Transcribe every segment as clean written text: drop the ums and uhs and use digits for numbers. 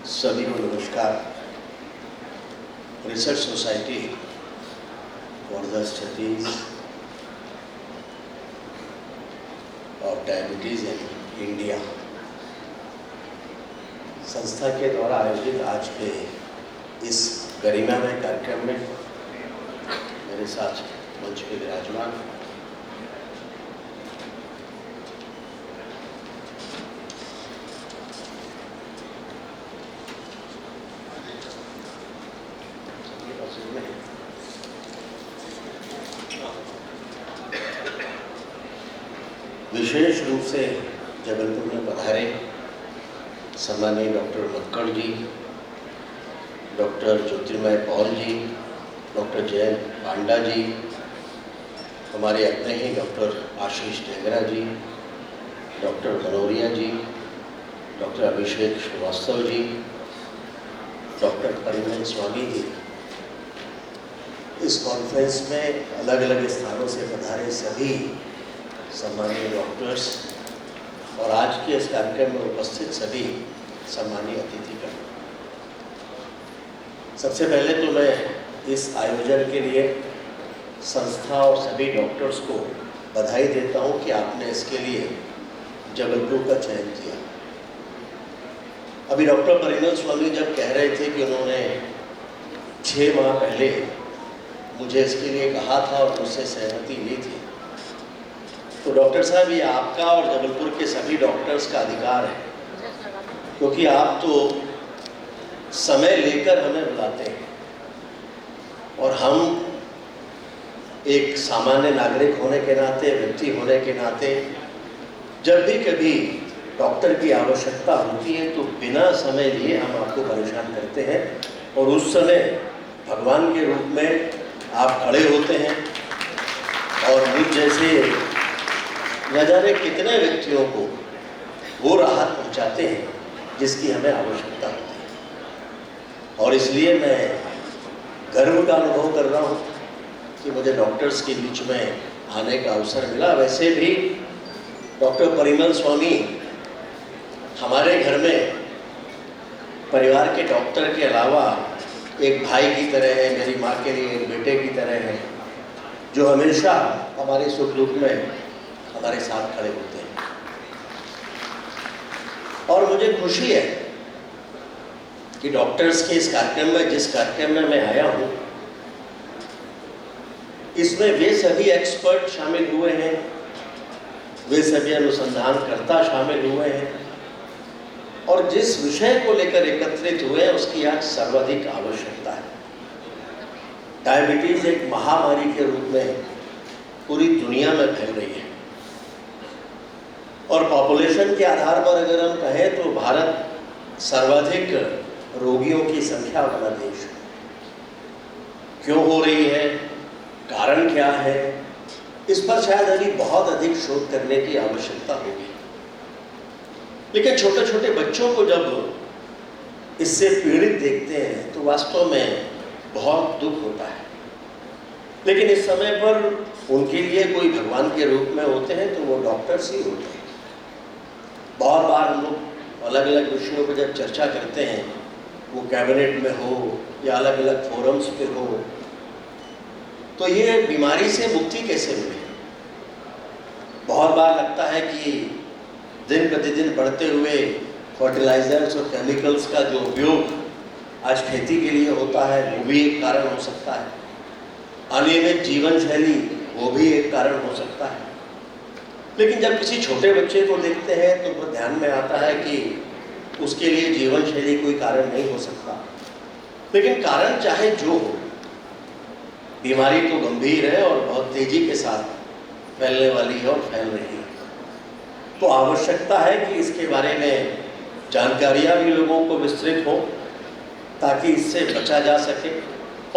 सभी को नमस्कार। Research society for the studies of diabetes in India संस्था के द्वारा आयोजित आज के इस गरिमामय कार्यक्रम में मेरे साथ मंच पे विराजमान विशेष रूप से जबलपुर में पधारे सम्मानीय डॉक्टर मक्कड़ जी, डॉक्टर ज्योतिर्मय पॉल जी, डॉक्टर जयंत पांडा जी, हमारे अपने ही डॉक्टर आशीष टेंगरा जी, डॉक्टर मनोरिया जी, डॉक्टर अभिषेक श्रीवास्तव जी, डॉक्टर परिमल स्वामी जी, इस कॉन्फ्रेंस में अलग अलग स्थानों से पधारे सभी सम्मानीय डॉक्टर्स और आज के इस कार्यक्रम में उपस्थित सभी सम्मानीय अतिथिगण, सबसे पहले तो मैं इस आयोजन के लिए संस्था और सभी डॉक्टर्स को बधाई देता हूं कि आपने इसके लिए जबलपुर का चयन किया। अभी डॉक्टर परिमल स्वामी जब कह रहे थे कि उन्होंने 6 माह पहले मुझे इसके लिए कहा था और मुझसे सहमति ली थी, तो डॉक्टर साहब ये आपका और जबलपुर के सभी डॉक्टर्स का अधिकार है, क्योंकि आप तो समय लेकर हमें बुलाते हैं और हम एक सामान्य नागरिक होने के नाते, व्यक्ति होने के नाते जब भी कभी डॉक्टर की आवश्यकता होती है तो बिना समय लिए हम आपको परेशान करते हैं और उस समय भगवान के रूप में आप खड़े होते हैं और मुझ जैसे न जाने कितने व्यक्तियों को वो राहत पहुंचाते हैं जिसकी हमें आवश्यकता होती है। और इसलिए मैं गर्व का अनुभव कर रहा हूँ कि मुझे डॉक्टर्स के बीच में आने का अवसर मिला। वैसे भी डॉक्टर परिमल स्वामी हमारे घर में परिवार के डॉक्टर के अलावा एक भाई की तरह है, मेरी माँ के लिए एक बेटे की तरह है, जो हमेशा हमारे सुख दुख में हमारे साथ खड़े होते हैं। और मुझे खुशी है कि डॉक्टर्स के इस कार्यक्रम में, जिस कार्यक्रम में मैं आया हूं, इसमें वे सभी एक्सपर्ट शामिल हुए हैं, वे सभी अनुसंधानकर्ता शामिल हुए हैं और जिस विषय को लेकर एकत्रित हुए हैं उसकी आज सर्वाधिक आवश्यकता है। डायबिटीज एक महामारी के रूप में पूरी दुनिया में फैल रही है और पॉपुलेशन के आधार पर अगर हम कहें तो भारत सर्वाधिक रोगियों की संख्या वाला देश है। क्यों हो रही है, कारण क्या है, इस पर शायद अभी बहुत अधिक शोध करने की आवश्यकता होगी। लेकिन छोटे छोटे बच्चों को जब इससे पीड़ित देखते हैं तो वास्तव में बहुत दुख होता है। लेकिन इस समय पर उनके लिए कोई भगवान के रूप में होते हैं तो वो डॉक्टर्स ही होते हैं। बहुत बार हम लोग अलग अलग विषयों पर जब चर्चा करते हैं, वो कैबिनेट में हो या अलग अलग फोरम्स पे हो, तो ये बीमारी से मुक्ति कैसे मिले। बहुत बार लगता है कि दिन प्रतिदिन बढ़ते हुए फर्टिलाइजर्स और केमिकल्स का जो उपयोग आज खेती के लिए होता है वो भी एक कारण हो सकता है, अनियमित जीवन शैली वो भी एक कारण हो सकता है। लेकिन जब किसी छोटे बच्चे को देखते हैं तो वो ध्यान में आता है कि उसके लिए जीवन शैली कोई कारण नहीं हो सकता। लेकिन कारण चाहे जो हो, बीमारी तो गंभीर है और बहुत तेजी के साथ फैलने वाली है और फैल रही है। तो आवश्यकता है कि इसके बारे में जानकारियाँ भी लोगों को विस्तृत हो ताकि इससे बचा जा सके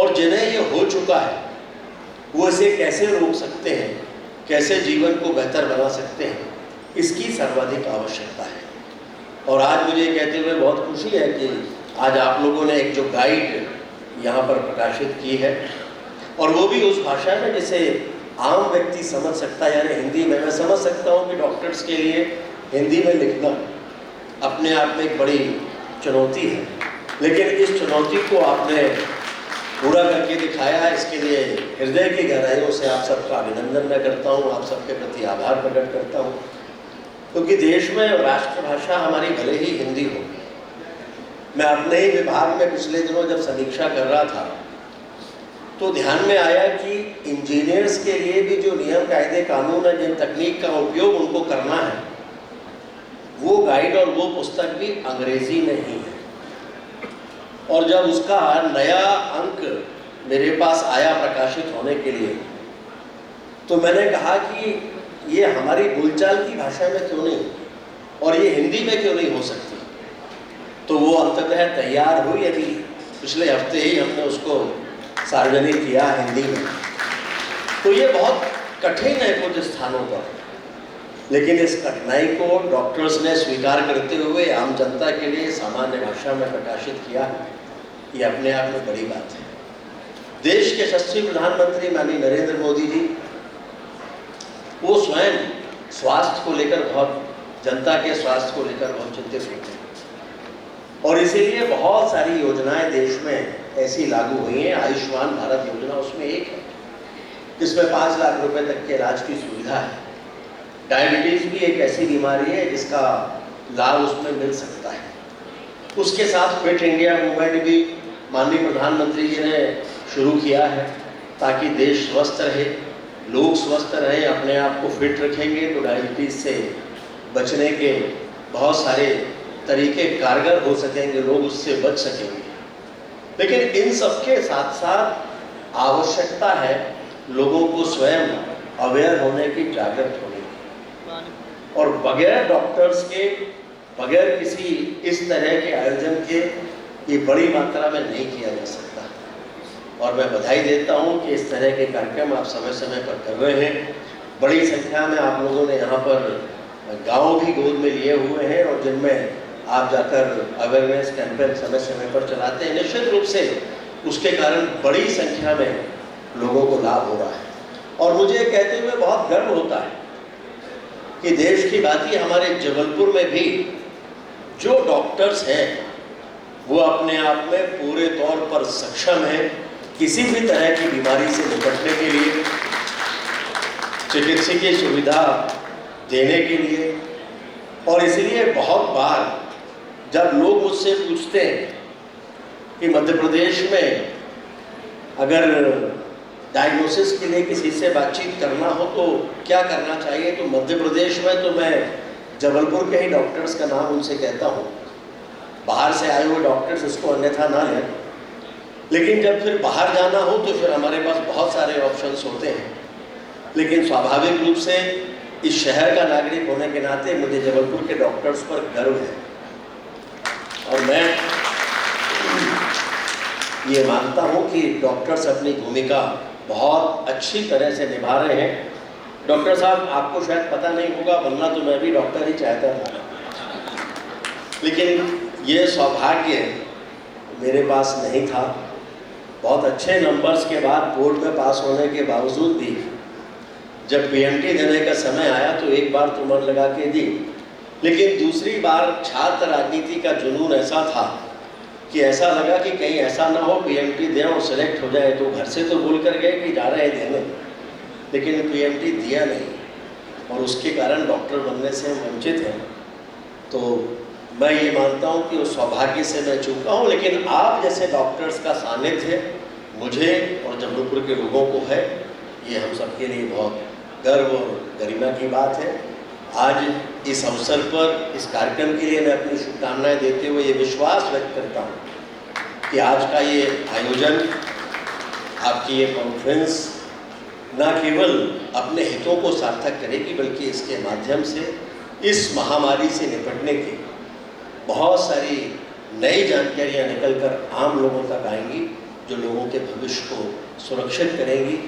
और जिन्हें ये हो चुका है वो इसे कैसे रोक सकते हैं, कैसे जीवन को बेहतर बना सकते हैं, इसकी सर्वाधिक आवश्यकता है। और आज मुझे कहते हुए बहुत खुशी है कि आज आप लोगों ने एक जो गाइड यहाँ पर प्रकाशित की है और वो भी उस भाषा में जिसे आम व्यक्ति समझ सकता है, यानी हिंदी में। मैं समझ सकता हूँ कि डॉक्टर्स के लिए हिंदी में लिखना अपने आप में एक बड़ी चुनौती है, लेकिन इस चुनौती को आपने पूरा करके दिखाया है। इसके लिए हृदय की गहराइयों से आप सबका अभिनंदन मैं करता हूँ, आप सबके प्रति आभार प्रकट करता हूँ। क्योंकि देश में राष्ट्रभाषा हमारी भले ही हिंदी हो, मैं अपने ही विभाग में पिछले दिनों जब समीक्षा कर रहा था तो ध्यान में आया कि इंजीनियर्स के लिए भी जो नियम कायदे कानून है, जिन तकनीक का उपयोग उनको करना है, वो गाइड और वो पुस्तक भी अंग्रेजी में ही है। और जब उसका नया अंक मेरे पास आया प्रकाशित होने के लिए, तो मैंने कहा कि ये हमारी बोलचाल की भाषा में क्यों नहीं और ये हिंदी में क्यों नहीं हो सकती। तो वो अंततः तैयार हुई, अभी पिछले हफ्ते ही हमने उसको सार्वजनिक किया हिंदी में। तो ये बहुत कठिन है कुछ स्थानों पर, लेकिन इस कठिनाई को डॉक्टर्स ने स्वीकार करते हुए आम जनता के लिए सामान्य भाषा में प्रकाशित किया, ये अपने आप में बड़ी बात है। देश के यशस्वी प्रधानमंत्री माननीय नरेंद्र मोदी जी, वो स्वयं स्वास्थ्य को लेकर बहुत, जनता के स्वास्थ्य को लेकर बहुत चिंतित होते हैं और इसीलिए बहुत सारी योजनाएं देश में ऐसी लागू हुई हैं। आयुष्मान भारत योजना उसमें एक है, जिसमें 5 लाख रुपए तक के इलाज की सुविधा है। डायबिटीज भी एक ऐसी बीमारी है जिसका लाभ उसमें मिल सकता है। उसके साथ फिट इंडिया मूवमेंट भी माननीय प्रधानमंत्री जी ने शुरू किया है, ताकि देश स्वस्थ रहे, लोग स्वस्थ रहें, अपने आप को फिट रखेंगे तो डायबिटीज से बचने के बहुत सारे तरीके कारगर हो सकेंगे, लोग उससे बच सकेंगे। लेकिन इन सबके साथ साथ आवश्यकता है लोगों को स्वयं अवेयर होने की, जागृत होने की, और बगैर डॉक्टर्स के, बगैर किसी इस तरह के आयोजन के ये बड़ी मात्रा में नहीं किया जा सकता। और मैं बधाई देता हूँ कि इस तरह के कार्यक्रम आप समय समय पर कर रहे हैं। बड़ी संख्या में आप लोगों ने यहाँ पर गाँव भी गोद में लिए हुए हैं और जिनमें आप जाकर अवेयरनेस कैंपेन समय समय पर चलाते हैं। निश्चित रूप से उसके कारण बड़ी संख्या में लोगों को लाभ हो रहा है और मुझे कहते हुए बहुत गर्व होता है कि देश की बात ही हमारे जबलपुर में भी जो डॉक्टर्स हैं वो अपने आप में पूरे तौर पर सक्षम है किसी भी तरह की बीमारी से निपटने के लिए, चिकित्सकीय सुविधा देने के लिए। और इसलिए बहुत बार जब लोग मुझसे पूछते हैं कि मध्य प्रदेश में अगर डायग्नोसिस के लिए किसी से बातचीत करना हो तो क्या करना चाहिए, तो मध्य प्रदेश में तो मैं जबलपुर के ही डॉक्टर्स का नाम उनसे कहता हूँ। बाहर से आए हुए डॉक्टर्स इसको अन्यथा ना लें, लेकिन जब फिर बाहर जाना हो तो फिर हमारे पास बहुत सारे ऑप्शंस होते हैं। लेकिन स्वाभाविक रूप से इस शहर का नागरिक होने के नाते मुझे जबलपुर के डॉक्टर्स पर गर्व है और मैं ये मानता हूँ कि डॉक्टर्स अपनी भूमिका बहुत अच्छी तरह से निभा रहे हैं। डॉक्टर साहब, आपको शायद पता नहीं होगा, वरना तो मैं भी डॉक्टर ही चाहता था, लेकिन ये सौभाग्य मेरे पास नहीं था। बहुत अच्छे नंबर्स के बाद, बोर्ड में पास होने के बावजूद भी जब पीएमटी देने का समय आया तो एक बार तो मन लगा के दी, लेकिन दूसरी बार छात्र राजनीति का जुनून ऐसा था कि ऐसा लगा कि कहीं ऐसा ना हो पीएमटी दें और सेलेक्ट हो जाए। तो घर से तो बोल कर गए कि जा रहे हैं देने, लेकिन पीएमटी दिया नहीं और उसके कारण डॉक्टर बनने से वंचित हैं। तो मैं ये मानता हूँ कि उस सौभाग्य से मैं चूका हूँ, लेकिन आप जैसे डॉक्टर्स का सानिध्य मुझे और जबलपुर के लोगों को है, ये हम सबके लिए बहुत गर्व और गरिमा की बात है। आज इस अवसर पर, इस कार्यक्रम के लिए मैं अपनी शुभकामनाएं देते हुए ये विश्वास व्यक्त करता हूँ कि आज का ये आयोजन, आपकी ये कॉन्फ्रेंस न केवल अपने हितों को सार्थक करेगी, बल्कि इसके माध्यम से इस महामारी से निपटने की बहुत सारी नई जानकारियाँ निकल कर आम लोगों तक आएंगी, जो लोगों के भविष्य को सुरक्षित करेंगी।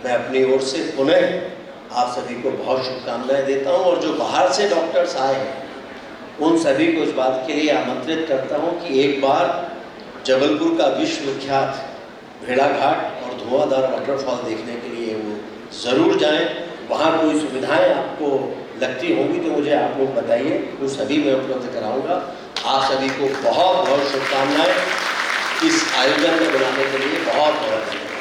मैं अपनी ओर से पुनः आप सभी को बहुत शुभकामनाएं देता हूं और जो बाहर से डॉक्टर्स आए हैं उन सभी को इस बात के लिए आमंत्रित करता हूं कि एक बार जबलपुर का विश्वविख्यात भेड़ाघाट और धुआंधार वाटरफॉल देखने के लिए वो ज़रूर जाएं। वहाँ कोई सुविधाएं आपको लगती होंगी तो मुझे आप लोग बताइए, वो सभी मैं उपलब्ध कराऊंगा। आप सभी को बहुत बहुत शुभकामनाएं इस आयोजन में बुलाने के लिए बहुत बहुत धन्यवाद।